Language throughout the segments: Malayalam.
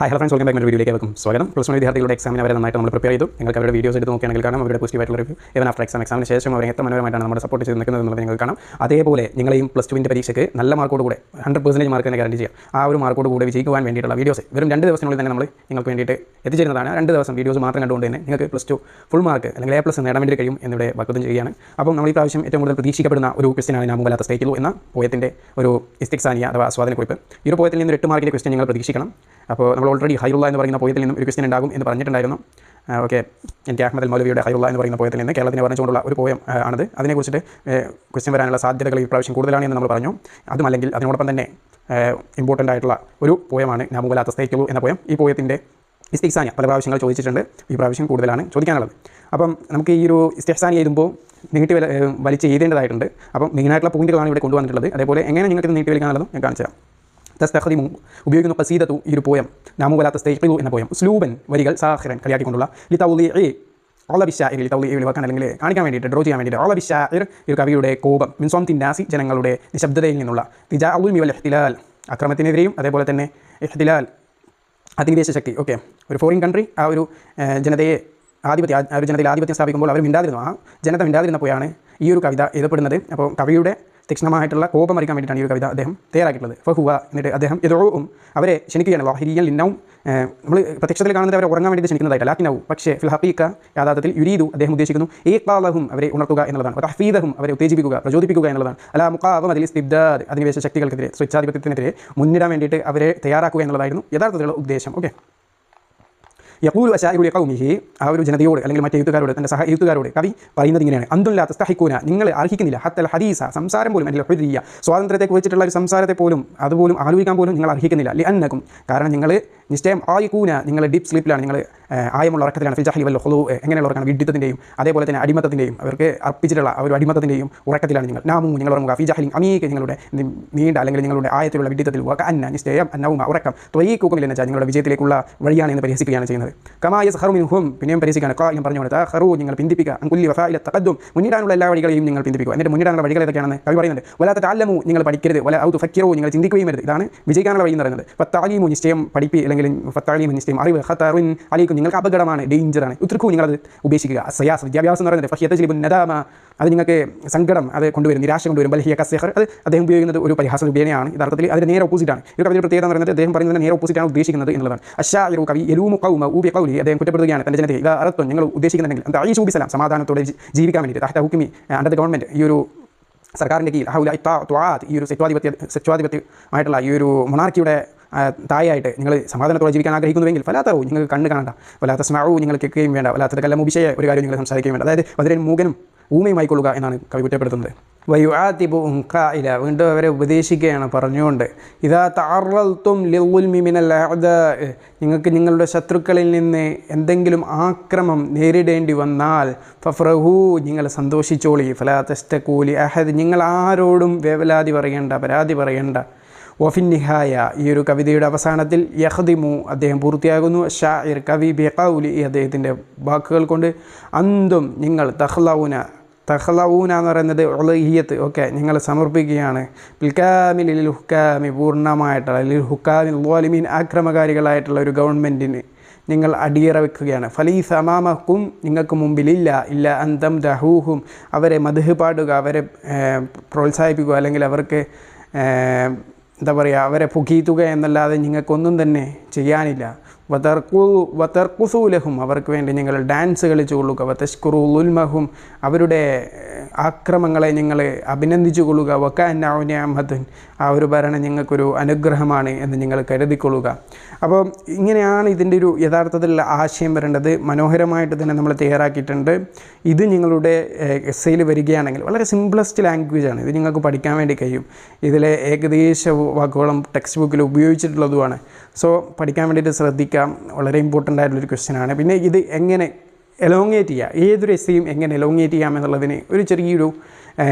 Hi hello friends, welcome back. വീഡിയോയിലേക്ക് welcome. സ്വാഗതം. പ്ലസ് 1 വിദ്യാർത്ഥികളുടെ എക്സാമിന് അവരെ നന്നായിട്ട് നമ്മൾ പ്രിപ്പയർ ചെയ്തു. നിങ്ങൾക്ക് അവരുടെ വീഡിയോസ് എടുത്ത് നോക്കുകയാണെങ്കിൽ കാണാം അവരുടെ പോസിറ്റീവ് ആയിട്ടുള്ള റിവ്യൂ. ഈവൻ ആഫ്റ്റർ എക്സാമിന് ശേഷം അവരെ എത്ര മനോഹരമായിട്ടാണ് നമ്മുടെ സപ്പോർട്ട് ചെയ്ത് നിൽക്കുന്നത് എന്നുള്ളത് നിങ്ങൾക്ക് കാണാം. അതേപോലെ നിങ്ങളെയും പ്ലസ് 2 പരീക്ഷയ്ക്ക് നല്ല മാർക്കോട് കൂടെ 100% മാർക്ക് തന്നെ ഗ്യാരണ്ടി ചെയ്യാം. ആ ഒരു മാർക്കോട് കൂടെ വിജയിക്കുവാൻ വേണ്ടിയിട്ടുള്ള വീഡിയോസ് വെറും 2 ദിവസത്തിനുള്ളിൽ തന്നെ നമ്മൾ നിങ്ങൾക്ക് വേണ്ടിയിട്ട് എത്തിച്ചേരുന്നതാണ്. 2 ദിവസം വീഡിയോസ് മാത്രം കണ്ടുകൊണ്ട് തന്നെ നിങ്ങൾക്ക് പ്ലസ് 2 ഫുൾ മാർക്ക് അല്ലെങ്കിൽ A+ നേടാൻ വേണ്ടി കഴിയും എന്നിവിടെ വാഗ്ദത്തം ചെയ്യുകയാണ്. അപ്പം നമ്മൾ ഈ പ്രാവശ്യം ഏറ്റവും കൂടുതൽ പ്രതീക്ഷിക്കപ്പെടുന്ന ഒരു ക്വസ്റ്റ്യനാണ് നാം വല്ലാത്ത സ്റ്റേക്കിലു എന്ന പോയത്തിൻ്റെ ഒരു ഇസ്തിക്സാനിയ അഥവാ ആസ്വാദനക്കുറിപ്പ്. ഈ ഒരു പോയത്തിൽ നിന്ന് 8 മാർക്കിൻ്റെ ക്വസ്റ്റ്യൻ നിങ്ങൾ പ്രതീക്ഷിക്കണം. അപ്പോൾ നമ്മൾ ഓൾറെഡി ഹൈറുള്ള എന്ന് പറയുന്ന പോയത്തിൽ നിന്നും ഒരു ക്വസ്റ്റ്യൻ ഉണ്ടാകും എന്ന് പറഞ്ഞിട്ടുണ്ടായിരുന്നു. ഓക്കെ, എനിക്ക് അഹമ്മദ് അൽ മൗലവിയുടെ ഹൈറുള്ള എന്ന് പറയുന്ന പോയത്തിൽ നിന്ന് കേരളത്തിനെ പറഞ്ഞുകൊണ്ടുള്ള ഒരു പോയം ആണത്. അതിനെക്കുറിച്ചിട്ട് ക്വസ്റ്റ്യൻ വരാനുള്ള സാധ്യതകൾ ഈ പ്രാവശ്യം കൂടുതലാണ് എന്ന് നമ്മൾ പറഞ്ഞു. അതുമല്ലെങ്കിൽ അതിനോടൊപ്പം തന്നെ ഇമ്പോർട്ടൻ്റ് ആയിട്ടുള്ള ഒരു പോയമാണ് നാം വല്ലാത്ത സ്റ്റേക്കിലു എന്ന പോയം. ഈ പോയത്തിൻ്റെ ഇസ്തിക്സാനിയ പല പ്രാവശ്യങ്ങൾ ചോദിച്ചിട്ടുണ്ട്, ഈ പ്രാവശ്യം കൂടുതലാണ് ചോദിക്കാനുള്ളത്. അപ്പം നമുക്ക് ഈ ഒരു ഇസ്തിക്സാനിയ എഴുതുമ്പോൾ നീട്ടി വലിച്ച് എഴുതേണ്ടതായിട്ടുണ്ട്. അപ്പം മെയിനായിട്ടുള്ള പോയിന്റുകളാണ് ഇവിടെ കൊണ്ടുവന്നിട്ടുള്ളത്. അതേപോലെ എങ്ങനെ നിങ്ങൾക്ക് നീട്ടി വലിക്കാനുള്ളതും ഞാൻ കാണിച്ചു തരാം. തസ്തഖദിമു ഉപയോഗിക്കുന്ന ഖസീദത്തു ഈ ഒരു പോയം നാമു വലാത്ത തസ്തഖിദു എന്ന പോയം ഉസ്ലൂബൻ വരികൾ സാഖിറൻ കളിയാക്കിക്കൊണ്ടുള്ള ലിതൗലിഇ അളബിശാഇർ ലിതൗലിഇ വാക്കാൻ അല്ലെങ്കിൽ കാണിക്കാൻ വേണ്ടിയിട്ട് ഡ്രോ ചെയ്യാൻ വേണ്ടിയിട്ട് അളബിശാഇർ ഈ കവിയുടെ കോപം മിൻ സ്വംതിൻ നാസി ജനങ്ങളുടെ നിശബ്ദതയിൽ നിന്നുള്ള തിജാ ഉൽമി വൽ ഇഹ്തിലാൽ അക്രമത്തിനെതിരെയും അതേപോലെ തന്നെ ഇഹ്തിലാൽ അധിനിവേശ ശക്തി. ഓക്കെ, ഒരു ഫോറിൻ കൺട്രി ആ ഒരു ജനതയെ ജനതയിൽ ആധിപത്യം സ്ഥാപിക്കുമ്പോൾ അവർ മിണ്ടാതിരുന്നു. ആ ജനത മിണ്ടാതിരുന്നപ്പോഴാണ് ഈ ഒരു കവിത എഴുതപ്പെടുന്നത്. അപ്പോൾ കവിയുടെ തീക്ഷ്ണമായിട്ടുള്ള കോപം അറിയിക്കാൻ വേണ്ടിയിട്ടാണ് ഈ ഒരു കവിത അദ്ദേഹം തയ്യാറാക്കിയിട്ടുള്ളത്. ഫഹുവ എന്നിട്ട് അദ്ദേഹം എതിർവും അവരെ ക്ഷണിക്കുകയാണ്. വാഹിരിയൻ ലിന്നവും നമ്മൾ പ്രത്യക്ഷത്തിൽ കാണുന്നത് അവരെ ഉറങ്ങാൻ വേണ്ടി ക്ഷണിക്കുന്നതായിട്ട് ലാക്കിനവും, പക്ഷേ ഫിൽ ഹഖീഖ യാഥാർത്ഥത്തിൽ യുരീദു അദ്ദേഹം ഉദ്ദേശിക്കുന്നു ഏഖ്ലാലഹും അവരെ ഉണർത്തുക എന്നുള്ളതാണ്. തഹ്ഫീദഹും അവരെ ഉത്തേജിപ്പിക്കുക പ്രചോദിപ്പിക്കുക എന്നുള്ളതാണ്. അലാ മുഖാവം അതിൽ ഇസ്തിബ്ദാദ് അധിനിവേശ ശക്തികൾക്കെതിരെ സ്വേച്ഛാധിപത്യത്തിനെതിരെ മുന്നിടാൻ വേണ്ടിയിട്ട് അവരെ തയ്യാറാക്കുക എന്നുള്ളതായിരുന്നു യഥാർത്ഥത്തിലുള്ള ഉദ്ദേശം. ഓക്കെ, യഖൂലു അശാഇറു ഖൗമിഹി ആ ഒരു ജനതയോട് അല്ലെങ്കിൽ മറ്റേ എഴുത്തുകാരോട് തൻ്റെ സഹ എഴുത്തുകാരോട് കവി പറയുന്നത് ഇങ്ങനെയാണ്. അന്തുല്ലാ തസ്തഹിക്കൂന നിങ്ങൾ അർഹിക്കുന്നില്ല ഹത്തൽ ഹദീസ സംസാരം പോലും അല്ലെങ്കിൽ ഹുരിയ സ്വാതന്ത്ര്യത്തെക്കുറിച്ചിട്ടുള്ള ഒരു സംസാരത്തെ പോലും അതുപോലും ആലോചിക്കാൻ പോലും നിങ്ങൾ അർഹിക്കുന്നില്ല. ലിഅന്നകും കാരണം നിങ്ങൾ നിശ്ചയം ആയിക്കൂന നിങ്ങൾ ഡീപ്പ് സ്ലീപ്പിലാണ്, നിങ്ങൾ ആയമുള്ള ഉറക്കത്തിലാണ്. ഫിൽ ജഹ്ലി വൽ ഖുലൂ എങ്ങനെയുള്ള ഉറക്കാണ് വിഡിത്തത്തിൻ്റെയും അതേപോലെ തന്നെ അടിമത്തത്തിൻ്റെയും അവർക്ക് അർപ്പിച്ചിട്ടുള്ള ആ ഒരു അടിമത്തത്തിൻ്റെയും ഉറക്കത്തിലാണ് നിങ്ങൾ. നാമു നിങ്ങൾ ഉറങ്ങുക ഫി ജഹ്ലി അമീക്ക് നിങ്ങളുടെ നീണ്ട അല്ലെങ്കിൽ നിങ്ങളുടെ ആയത്തിലുള്ള വിഡിത്തത്തിൽ വകഅന്ന നിശ്ചയം അന്നവും ഉറക്കം ത്വയീകൂക്കും എന്ന് വെച്ചാൽ നിങ്ങളുടെ വിജയത്തിലേക്കുള്ള വഴിയാണ് എന്ന് പരിഹസിക്കുകയാണ് ചെയ്യുന്നത്. കമാ യസ്ഖറു മിൻഹും പിന്നെയും പരിഹസിക്കുകയാണ്. ഖായിം പറഞ്ഞുകൊണ്ട് തഖറു നിങ്ങൾ പിന്തിപ്പിക്കുക അൻകുല്ലി വഫാഇല തഖദ്ദും മുന്നിടാനുള്ള എല്ലാ വഴികളെയും നിങ്ങൾ പിന്തിപ്പിക്കുക. എന്നിട്ട് മുന്നിടാനുള്ള വഴികൾ ഏതൊക്കെയാണെന്ന് കവി പറയുന്നുണ്ട്. വലാ തതഅല്ലമു നിങ്ങൾ പഠിക്കരുത്, വലാ ഔ തുഫക്കിറു നിങ്ങൾ ചിന്തിക്കുകയും വരുത്. ഇതാണ് വിജയിക്കാനുള്ള വഴി എന്ന് പറയുന്നത്. ഫത്തഅലീമു നിശ്ചയം പഠിപ്പി അല്ലെങ്കിൽ ഫത്തഅലീമു നിശ്ചയം അറിവ് ഖതറുൻ അലൈക്കും നിങ്ങൾക്ക് അപകടമാണ്, ഡേഞ്ചറാണ്. ഉത്രുഖു നിങ്ങളത് ഉപേക്ഷിക്കുക. അസ്സയാസ് വിദ്യാഭ്യാസം എന്ന് പറയുന്നത് ഫഹിയതജ്ലിബുൻ നദാമ അത് നിങ്ങൾക്ക് സങ്കടം അത് കൊണ്ടുവരും, നിരാശ കൊണ്ടുവരും. ബൽഹിയ കസ്സഹർ അത് അദ്ദേഹം ഉപയോഗിക്കുന്നത് ഒരു പരിഹാസ രൂപേണയാണ്. യഥാർത്ഥത്തിൽ അതിൻ്റെ നേരെ ഓപ്പോസിറ്റാണ്. ഈ കവിയുടെ പ്രത്യേകത എന്ന് പറയുന്നത് അദ്ദേഹം പറയുന്നത് നേരെ ഓപ്പോസിറ്റാണ് ഉദ്ദേശിക്കുന്നത് എന്നുള്ളതാണ്. അശ്ശാഇറു കവി യലൂമു ഖൗമ ഊബി ഖൗലി അദ്ദേഹം കുറ്റപ്പെടുത്തുകയാണ് തൻ്റെ ജനതയെ. ഇദാ അറദ്തും നിങ്ങൾ ഉദ്ദേശിക്കുന്നുണ്ടെങ്കിൽ തഈശു ബിസലാം സമാധാനത്തോടെ ജീവിക്കാൻ വേണ്ടിയിട്ട് തഹ്ത ഹുക്മി അണ്ടർ ദ ഗവൺമെൻറ് ഈ ഒരു സർക്കാരിൻ്റെ കീഴിൽ ഹൗല ഇത്താഅത്ത് ഈ ഒരു സെക്വാധിപത്യമായിട്ടുള്ള ഈ ഒരു മൊണാർക്കിയുടെ തായായിട്ട് നിങ്ങൾ സമാധാനത്തോടെ ജീവിക്കാൻ ആഗ്രഹിക്കുന്നുവെങ്കിൽ ഫലാത്തറു നിങ്ങൾക്ക് കണ്ണ് കാണണ്ട, വലാത്ത സ്മാവു നിങ്ങൾ കേൾക്കുകയും വേണ്ട, വലാത്ത കല്ല മുബിഷയ ഒരു കാര്യം നിങ്ങൾ സംസാരിക്കുകയും വേണ്ട. അതായത് വതിരൻ മൂകനും ഊമയുമായിക്കൊള്ളുക എന്നാണ് കവി കുറ്റപ്പെടുത്തുന്നത്. വയുആതിബു ഖായില വീണ്ടും അവരെ ഉപദേശിക്കുകയാണ് പറഞ്ഞുകൊണ്ട് ഇദാ തഅറൽതും ലിൽഉൽമി മിനൽ അഅദാ നിങ്ങൾക്ക് നിങ്ങളുടെ ശത്രുക്കളിൽ നിന്ന് എന്തെങ്കിലും ആക്രമം നേരിടേണ്ടി വന്നാൽ ഫഫ്റഹു നിങ്ങൾ സന്തോഷിച്ചോളി. ഫലാ തസ്തഖൂലി അഹദ് നിങ്ങൾ ആരോടും വേവലാതി പറയേണ്ട, പരാതി പറയേണ്ട. വഫിന്നിഹായ ഈ ഒരു കവിതയുടെ അവസാനത്തിൽ യഖ്ദിമു അദ്ദേഹം പൂർത്തിയാകുന്നു ഷാഇർ കവി ബിഖൗലി അദ്ദേഹത്തിൻ്റെ വാക്കുകൾ കൊണ്ട് അന്തും നിങ്ങൾ തഖ്ലഊന എന്ന് പറയുന്നത് ഉലഹിയത്ത് ഓക്കെ നിങ്ങൾ സമർപ്പിക്കുകയാണ്. ബിൽകാമിൽ ലിൽ ഹുക്കാമി പൂർണ്ണമായിട്ടുള്ള ലിൽ ഹുക്കാമിൽ ളാലിമീൻ ആക്രമകാരികളായിട്ടുള്ള ഒരു ഗവൺമെൻറ്റിന് നിങ്ങൾ അടിയറ വെക്കുകയാണ്. ഫലീസ് അമാമക്കും നിങ്ങൾക്ക് മുമ്പിലില്ല ഇല്ല അന്തം ദഹൂഹും അവരെ മദ്ഹ് പാടുക, അവരെ പ്രോത്സാഹിപ്പിക്കുക അല്ലെങ്കിൽ അവർക്ക് എന്താ പറയുക അവരെ പുകീത്തുക എന്നല്ലാതെ നിങ്ങൾക്കൊന്നും തന്നെ ചെയ്യാനില്ല. വതർക്കുസൂലഹും അവർക്ക് വേണ്ടി നിങ്ങൾ ഡാൻസ് കളിച്ചു കൊള്ളുക. വതഷ്കുറു ലുൽമഹും അവരുടെ ആക്രമങ്ങളെ നിങ്ങൾ അഭിനന്ദിച്ചു കൊള്ളുക. വക്കഅന്നഉനിഅമതുൻ ആ ഒരു ഭരണം നിങ്ങൾക്കൊരു അനുഗ്രഹമാണ് എന്ന് നിങ്ങൾ കരുതിക്കൊള്ളുക. അപ്പോൾ ഇങ്ങനെയാണ് ഇതിൻ്റെ ഒരു യഥാർത്ഥത്തിലുള്ള ആശയം വരേണ്ടത്. മനോഹരമായിട്ട് തന്നെ നമ്മൾ തയ്യാറാക്കിയിട്ടുണ്ട്. ഇത് നിങ്ങളുടെ എസ്സേയിൽ വരികയാണെങ്കിൽ വളരെ സിംപ്ലസ്റ്റ് ലാംഗ്വേജാണ്, ഇത് നിങ്ങൾക്ക് പഠിക്കാൻ വേണ്ടി കഴിയും. ഇതിലെ ഏകദേശ വാക്കുകളും ടെക്സ്റ്റ് ബുക്കിൽ ഉപയോഗിച്ചിട്ടുള്ളതുമാണ്. സോ പഠിക്കാൻ വേണ്ടിയിട്ട് ശ്രദ്ധിക്കാം. വളരെ ഇമ്പോർട്ടൻ്റ് ആയിട്ടുള്ളൊരു ക്വസ്റ്റ്യനാണ്. പിന്നെ ഇത് എങ്ങനെ എലോങ്ങേറ്റ് ചെയ്യുക, ഏതൊരു എസ്സേയും എങ്ങനെ എലോങ്ങേറ്റ് ചെയ്യാം എന്നുള്ളതിന് ഒരു ചെറിയൊരു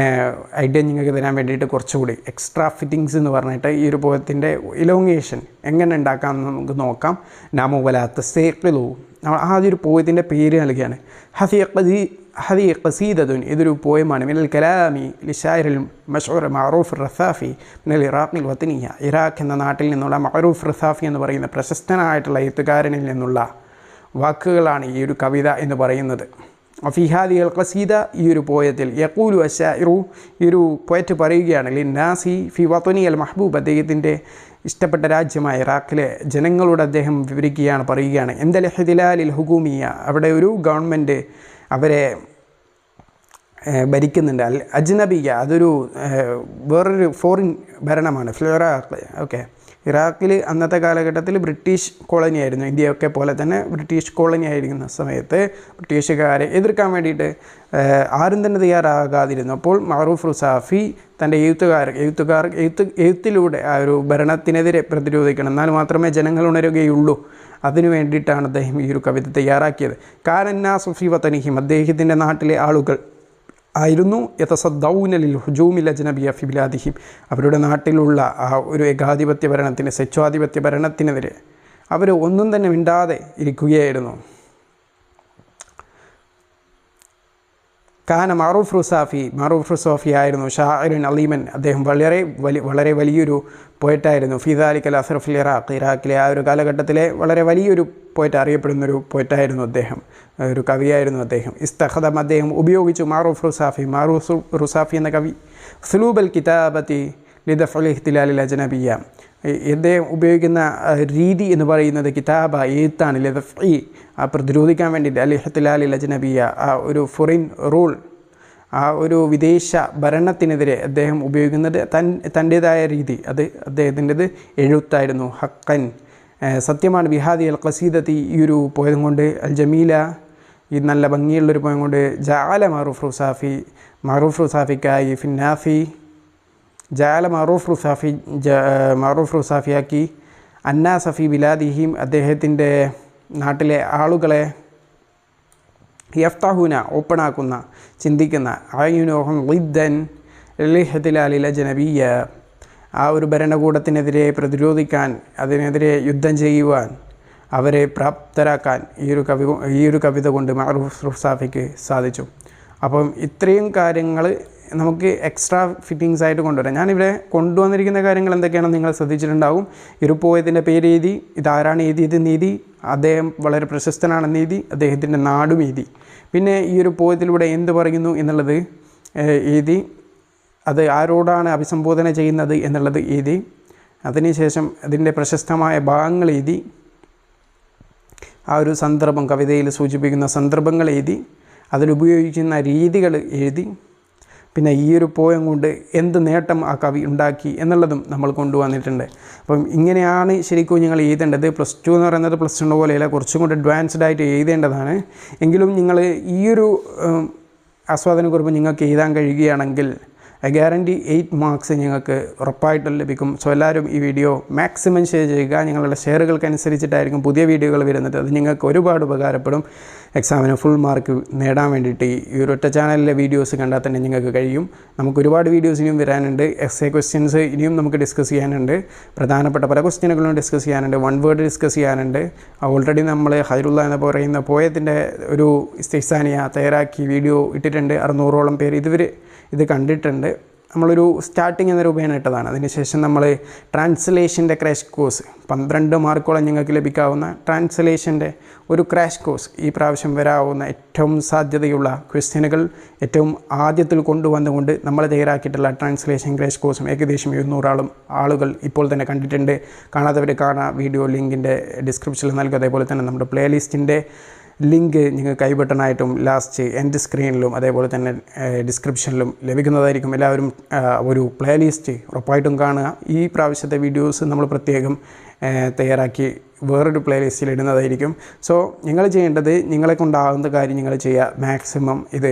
ഐഡിയ നിങ്ങൾക്ക് തരാൻ വേണ്ടിയിട്ട് കുറച്ചുകൂടി എക്സ്ട്രാ ഫിറ്റിങ്സ് എന്ന് പറഞ്ഞിട്ട് ഈ ഒരു പോയത്തിൻ്റെ ഇലോങ്ങേഷൻ എങ്ങനെ ഉണ്ടാക്കാമെന്ന് നമുക്ക് നോക്കാം. നാമു വലാത്ത സേഖിലു ആദ്യം ഒരു പോയത്തിൻ്റെ പേര് നൽകുകയാണ്. ഹദി ഖസീദത്തുൻ, ഇതൊരു പോയമാണ്. മിനൽ കലാമി ലിശായറിൽ മഷ്ഊർ മഅറൂഫ് റസാഫി മിനൽ ഇറാഖിൽ വത്തനിയ, ഇറാഖ് എന്ന നാട്ടിൽ നിന്നുള്ള മഅറൂഫ് റസാഫി എന്ന് പറയുന്ന പ്രശസ്തനായിട്ടുള്ള എഴുത്തുകാരനിൽ നിന്നുള്ള വാക്കുകളാണ് ഈ ഒരു കവിത എന്ന് പറയുന്നത്. ഫിഹാദി അൽ ഖസീദ, ഈ ഒരു പോയത്തിൽ യഖൂലു അശ്ശാഇറു, ഈ ഒരു പോയറ്റ് പറയുകയാണ്, ലിന്നാസി ഫി വത്തനി അൽ മഹ്ബൂബ്, അദ്ദേഹത്തിൻ്റെ ഇഷ്ടപ്പെട്ട രാജ്യമായ ഇറാഖിലെ ജനങ്ങളോട് അദ്ദേഹം വിവരിക്കുകയാണ്, പറയുകയാണ്, എന്തൽ ഹിദിലാലിൽ ഹുകൂമിയ, അവിടെ ഒരു ഗവൺമെൻറ് അവരെ ഭരിക്കുന്നുണ്ട്. അൽ അജ്നബിയ, അതൊരു വേറൊരു ഫോറിൻ ഭരണമാണ്. ഇറാഖ്, ഓക്കെ, ഇറാഖിൽ അന്നത്തെ കാലഘട്ടത്തിൽ ബ്രിട്ടീഷ് കോളനി ആയിരുന്നു. ഇന്ത്യയൊക്കെ പോലെ തന്നെ ബ്രിട്ടീഷ് കോളനി ആയിരിക്കുന്ന സമയത്ത് ബ്രിട്ടീഷുകാരെ എതിർക്കാൻ വേണ്ടിയിട്ട് ആരും തന്നെ തയ്യാറാകാതിരുന്നു. അപ്പോൾ മഅറൂഫ് റുസാഫി തൻ്റെ എഴുത്തിലൂടെ ആ ഒരു ഭരണത്തിനെതിരെ പ്രതിരോധിക്കണം, എന്നാൽ മാത്രമേ ജനങ്ങൾ ഉണരുകയുള്ളൂ. അതിനു വേണ്ടിയിട്ടാണ് അദ്ദേഹം ഈ ഒരു കവിത തയ്യാറാക്കിയത്. കാനന്നാസു ഫീ വതനിഹിം, അദ്ദേഹത്തിൻ്റെ നാട്ടിലെ ആളുകൾ ആയിരുന്നു യതസദ്ദൗനലിൽ ഹുജൂമിൽ അജ്നബിയ ഫി ബിലാദിഹിം, അവരുടെ നാട്ടിലുള്ള ആ ഒരു ഏകാധിപത്യ ഭരണത്തിന്, സ്വേച്ഛാധിപത്യ ഭരണത്തിനെതിരെ അവർ ഒന്നും തന്നെ മിണ്ടാതെ ഇരിക്കുകയായിരുന്നു. കാന മഅറൂഫ് റുസാഫി ആയിരുന്നു ഷാഇറുൻ അലീമൻ, അദ്ദേഹം വളരെ വലിയൊരു പോയറ്റായിരുന്നു. ഫിദാലിക്കൽ അസ്റഫിൽ ഇറാഖിലെ ആ ഒരു കാലഘട്ടത്തിലെ വളരെ വലിയൊരു പോയറ്റ്, അറിയപ്പെടുന്നൊരു പോയറ്റായിരുന്നു അദ്ദേഹം, ഒരു കവിയായിരുന്നു അദ്ദേഹം. ഇസ്തഖദം, അദ്ദേഹം ഉപയോഗിച്ചു മഅറൂഫ് റുസാഫി എന്ന കവി ഉസ്ലൂബൽ കിതാബത്തി ലിദഫ്ഇൽ ഇഖ്തിലാലിൽ അജ്നബിയ, അദ്ദേഹം ഉപയോഗിക്കുന്ന രീതി എന്ന് പറയുന്നത് കിതാബ, എഴുത്താണ്. ലിദഫ്ഇ, ആ പ്രതിരോധിക്കാൻ വേണ്ടിയിട്ട്, അൽ ഇഖ്തിലാലിൽ അജ്നബിയ, ആ ഒരു ഫോറിൻ റൂൾ, ആ ഒരു വിദേശ ഭരണത്തിനെതിരെ അദ്ദേഹം ഉപയോഗിക്കുന്നത് തൻ്റേതായ രീതി, അത് അദ്ദേഹത്തിൻ്റെത് എഴുത്തായിരുന്നു. ഹക്കൻ, സത്യമാണ്. ബിഹാദി അൽ ഖസീദത്തി, ഈ ഒരു പോയം കൊണ്ട്, അൽ ജമീല, ഈ നല്ല ഭംഗിയുള്ളൊരു പോയം കൊണ്ട്, ജഅല മഅറൂഫ് റുസാഫിക്കായി ഫിന്നാഫി, ജഅല മഅറൂഫ് റുസാഫിയാക്കി അന്നാസഫി ബിലാദിഹിം, അദ്ദേഹത്തിൻ്റെ നാട്ടിലെ ആളുകളെ യഫ്തഹൂന, ഓപ്പണാക്കുന്ന, ചിന്തിക്കുന്ന, അയുനോഹം ളിദ്ദൻ ലിഹ്തിലാലിൽ അജ്നബിയ്യ, ആ ഒരു ഭരണകൂടത്തിനെതിരെ പ്രതിരോധിക്കാൻ, അതിനെതിരെ യുദ്ധം ചെയ്യുവാൻ അവരെ പ്രാപ്തരാക്കാൻ ഈ ഒരു കവിത കൊണ്ട് മഅറൂഫ് റുസാഫിക്ക് സാധിച്ചു. അപ്പം ഇത്രയും കാര്യങ്ങൾ നമുക്ക് എക്സ്ട്രാ ഫിറ്റിങ്സ് ആയിട്ട് കൊണ്ടുവരാം. ഞാനിവിടെ കൊണ്ടുവന്നിരിക്കുന്ന കാര്യങ്ങൾ എന്തൊക്കെയാണെന്ന് നിങ്ങൾ ശ്രദ്ധിച്ചിട്ടുണ്ടാവും. ഈ ഒരു പോയത്തിൻ്റെ പേര് എഴുതി, ഇതാരാണ് എഴുതിയത് നീതി, അദ്ദേഹം വളരെ പ്രശസ്തനാണെന്ന് എഴുതി, അദ്ദേഹത്തിൻ്റെ നാടും എഴുതി. പിന്നെ ഈ ഒരു പോയത്തിലൂടെ എന്ത് പറയുന്നു എന്നുള്ളത് എഴുതി, അത് ആരോടാണ് അഭിസംബോധന ചെയ്യുന്നത് എന്നുള്ളത് എഴുതി, അതിനുശേഷം അതിൻ്റെ പ്രശസ്തമായ ഭാഗങ്ങൾ എഴുതി, ആ ഒരു സന്ദർഭം, കവിതയിൽ സൂചിപ്പിക്കുന്ന സന്ദർഭങ്ങൾ എഴുതി, അതിലുപയോഗിക്കുന്ന രീതികൾ എഴുതി, പിന്നെ ഈ ഒരു പോയം കൊണ്ട് എന്ത് നേട്ടം ആ കവി ഉണ്ടാക്കി എന്നുള്ളതും നമ്മൾ കൊണ്ടുവന്നിട്ടുണ്ട്. അപ്പം ഇങ്ങനെയാണ് ശരിക്കും നിങ്ങൾ എഴുതേണ്ടത്. +2 എന്ന് പറയുന്നത് +1 പോലെയല്ല, കുറച്ചും കൂടി അഡ്വാൻസ്ഡ് ആയിട്ട് എഴുതേണ്ടതാണ്. എങ്കിലും നിങ്ങൾ ഈ ഒരു ആസ്വാദനക്കുറിപ്പ് നിങ്ങൾക്ക് എഴുതാൻ കഴിയുകയാണെങ്കിൽ ഐ ഗ്യാരണ്ടി 8 മാർക്സ് നിങ്ങൾക്ക് ഉറപ്പായിട്ടും ലഭിക്കും. സോ എല്ലാവരും ഈ വീഡിയോ മാക്സിമം ഷെയർ ചെയ്യുക. നിങ്ങളുടെ ഷെയറുകൾക്കനുസരിച്ചിട്ടായിരിക്കും പുതിയ വീഡിയോകൾ വരുന്നത്. അത് നിങ്ങൾക്ക് ഒരുപാട് ഉപകാരപ്പെടും. എക്സാമിന് ഫുൾ മാർക്ക് നേടാൻ വേണ്ടിയിട്ട് ഈ ഒരൊറ്റ ചാനലിലെ വീഡിയോസ് കണ്ടാൽ തന്നെ നിങ്ങൾക്ക് കഴിയും. നമുക്ക് ഒരുപാട് വീഡിയോസ് ഇനിയും വരാനുണ്ട്. എസ്എ ക്വസ്റ്റ്യൻസ് ഇനിയും നമുക്ക് ഡിസ്കസ് ചെയ്യാനുണ്ട്. പ്രധാനപ്പെട്ട പല ക്വസ്റ്റ്യനുകളും ഡിസ്കസ് ചെയ്യാനുണ്ട്. 1 വേർഡ് ഡിസ്കസ് ചെയ്യാനുണ്ട്. ഓൾറെഡി നമ്മൾ ഹൈറുള്ള എന്ന് പറയുന്ന പോയത്തിൻ്റെ ഒരു ഇസ്തിഹ്സാനിയ തയ്യാറാക്കി വീഡിയോ ഇട്ടിട്ടുണ്ട്. 600ഓളം പേര് ഇതുവരെ ഇത് കണ്ടിട്ടുണ്ട്. നമ്മളൊരു സ്റ്റാർട്ടിങ് എന്ന രൂപേണ ഇട്ടതാണ്. അതിനുശേഷം നമ്മൾ ട്രാൻസ്ലേഷൻ്റെ ക്രാഷ് കോഴ്സ് 12 മാർക്കോളം നിങ്ങൾക്ക് ലഭിക്കാവുന്ന ട്രാൻസ്ലേഷൻ്റെ ഒരു ക്രാഷ് കോഴ്സ്, ഈ പ്രാവശ്യം വരാവുന്ന ഏറ്റവും സാധ്യതയുള്ള ക്വസ്റ്റ്യനുകൾ ഏറ്റവും ആദ്യത്തിൽ കൊണ്ടുവന്നുകൊണ്ട് നമ്മൾ തയ്യാറാക്കിയിട്ടുള്ള ട്രാൻസ്ലേഷൻ ക്രാഷ് കോഴ്സും ഏകദേശം 200 ആളുകൾ ഇപ്പോൾ തന്നെ കണ്ടിട്ടുണ്ട്. കാണാത്തവർ കാണാം. വീഡിയോ ലിങ്കിൻ്റെ ഡിസ്ക്രിപ്ഷനിൽ നൽകുക. അതേപോലെ തന്നെ നമ്മുടെ പ്ലേലിസ്റ്റിൻ്റെ ലിങ്ക് നിങ്ങൾക്ക് ഐ ബട്ടണായിട്ടും ലാസ്റ്റ് എൻഡ് സ്ക്രീനിലും അതേപോലെ തന്നെ ഡിസ്ക്രിപ്ഷനിലും ലഭിക്കുന്നതായിരിക്കും. എല്ലാവരും ഒരു പ്ലേലിസ്റ്റ് ഉറപ്പായിട്ടും കാണുക. ഈ പ്രാവശ്യത്തെ വീഡിയോസ് നമ്മൾ പ്രത്യേകം തയ്യാറാക്കി വേറൊരു പ്ലേലിസ്റ്റിൽ ഇടുന്നതായിരിക്കും. സോ നിങ്ങൾ ചെയ്യേണ്ടത്, നിങ്ങളെ കൊണ്ടാകുന്ന കാര്യം നിങ്ങൾ ചെയ്യുക. മാക്സിമം ഇത്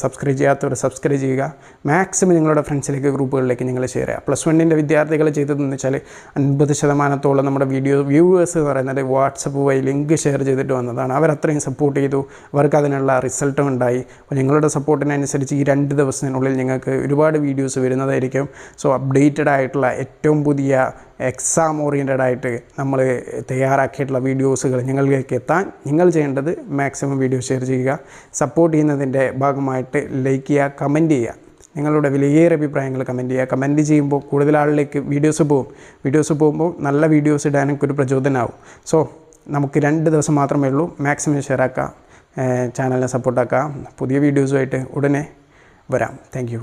സബ്സ്ക്രൈബ് ചെയ്യാത്തവർ സബ്സ്ക്രൈബ് ചെയ്യുക. മാക്സിമം നിങ്ങളുടെ ഫ്രണ്ട്സിലേക്ക്, ഗ്രൂപ്പുകളിലേക്ക് നിങ്ങൾ ഷെയർ ചെയ്യുക. +1ൻ്റെ വിദ്യാർത്ഥികൾ ചെയ്തതെന്ന് വെച്ചാൽ 50% നമ്മുടെ വീഡിയോ വ്യൂവേഴ്സ് എന്ന് പറയുന്നത് വാട്സപ്പ് വഴി ലിങ്ക് ഷെയർ ചെയ്തിട്ട് വന്നതാണ്. അവരത്രയും സപ്പോർട്ട് ചെയ്തു. അവർക്ക് അതിനുള്ള റിസൾട്ടും ഉണ്ടായി. അപ്പോൾ നിങ്ങളുടെ സപ്പോർട്ടിനനുസരിച്ച് ഈ 2 ദിവസത്തിനുള്ളിൽ നിങ്ങൾക്ക് ഒരുപാട് വീഡിയോസ് വരുന്നതായിരിക്കും. സോ അപ്ഡേറ്റഡ് ആയിട്ടുള്ള ഏറ്റവും പുതിയ എക്സാം ഓറിയൻറ്റഡ് ആയിട്ട് നമ്മൾ തയ്യാറാക്കിയിട്ടുള്ള വീഡിയോസുകൾ നിങ്ങളിലേക്ക് എത്താൻ നിങ്ങൾ ചെയ്യേണ്ടത് മാക്സിമം വീഡിയോ ഷെയർ ചെയ്യുക, സപ്പോർട്ട് ചെയ്യുന്നതിൻ്റെ ഭാഗമായിട്ട് ലൈക്ക് ചെയ്യുക, കമൻറ്റ് ചെയ്യുക, നിങ്ങളുടെ വിലയേറിയ അഭിപ്രായങ്ങൾ കമൻറ്റ് ചെയ്യുക. കമൻറ്റ് ചെയ്യുമ്പോൾ കൂടുതൽ ആളിലേക്ക് വീഡിയോസ് പോകുമ്പോൾ നല്ല വീഡിയോസ് ഇടാൻ എനിക്കൊരു പ്രചോദനമാവും. സോ നമുക്ക് 2 ദിവസം മാത്രമേ ഉള്ളൂ. മാക്സിമം ഷെയർ ആക്കുക, ചാനലിനെ സപ്പോർട്ടാക്കുക. പുതിയ വീഡിയോസുമായിട്ട് ഉടനെ വരാം. Thank you.